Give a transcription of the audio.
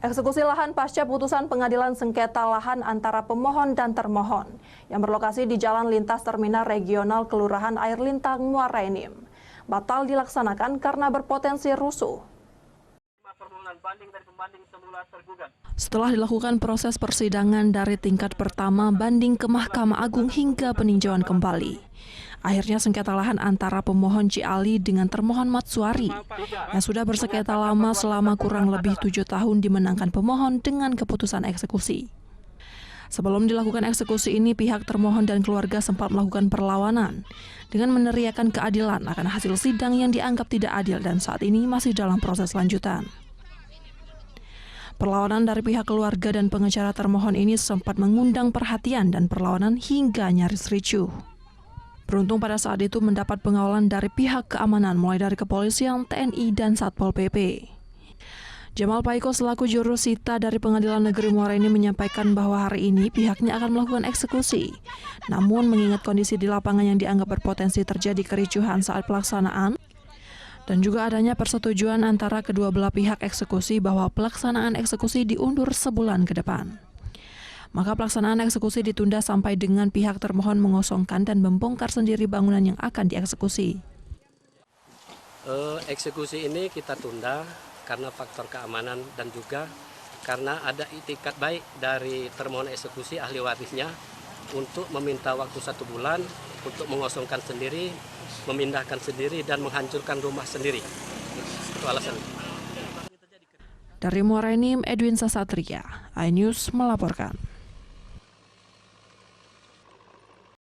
Eksekusi lahan pasca putusan pengadilan sengketa lahan antara pemohon dan termohon yang berlokasi di Jalan Lintas Terminal Regional Kelurahan Air Lintang, Muara Enim batal dilaksanakan karena berpotensi rusuh. Setelah dilakukan proses persidangan dari tingkat pertama banding ke Mahkamah Agung hingga peninjauan kembali, akhirnya sengketa lahan antara pemohon Ciali dengan termohon Matsuari yang sudah bersengketa lama selama kurang lebih 7 tahun dimenangkan pemohon dengan keputusan eksekusi. Sebelum dilakukan eksekusi ini, pihak termohon dan keluarga sempat melakukan perlawanan dengan meneriakan keadilan akan hasil sidang yang dianggap tidak adil dan saat ini masih dalam proses lanjutan. Perlawanan dari pihak keluarga dan pengacara termohon ini sempat mengundang perhatian dan perlawanan hingga nyaris ricuh. Beruntung pada saat itu mendapat pengawalan dari pihak keamanan mulai dari kepolisian, TNI, dan Satpol PP. Jamal Paiko selaku juru sita dari Pengadilan Negeri Muara Enim menyampaikan bahwa hari ini pihaknya akan melakukan eksekusi. Namun mengingat kondisi di lapangan yang dianggap berpotensi terjadi kericuhan saat pelaksanaan, dan juga adanya persetujuan antara kedua belah pihak eksekusi bahwa pelaksanaan eksekusi diundur sebulan ke depan. Maka pelaksanaan eksekusi ditunda sampai dengan pihak termohon mengosongkan dan membongkar sendiri bangunan yang akan dieksekusi. Eksekusi ini kita tunda karena faktor keamanan dan juga karena ada itikat baik dari termohon eksekusi ahli warisnya untuk meminta waktu 1 bulan untuk mengosongkan sendiri, memindahkan sendiri, dan menghancurkan rumah sendiri. Itu alasan. Dari Muara Enim, Edwin Sasatria, iNews melaporkan.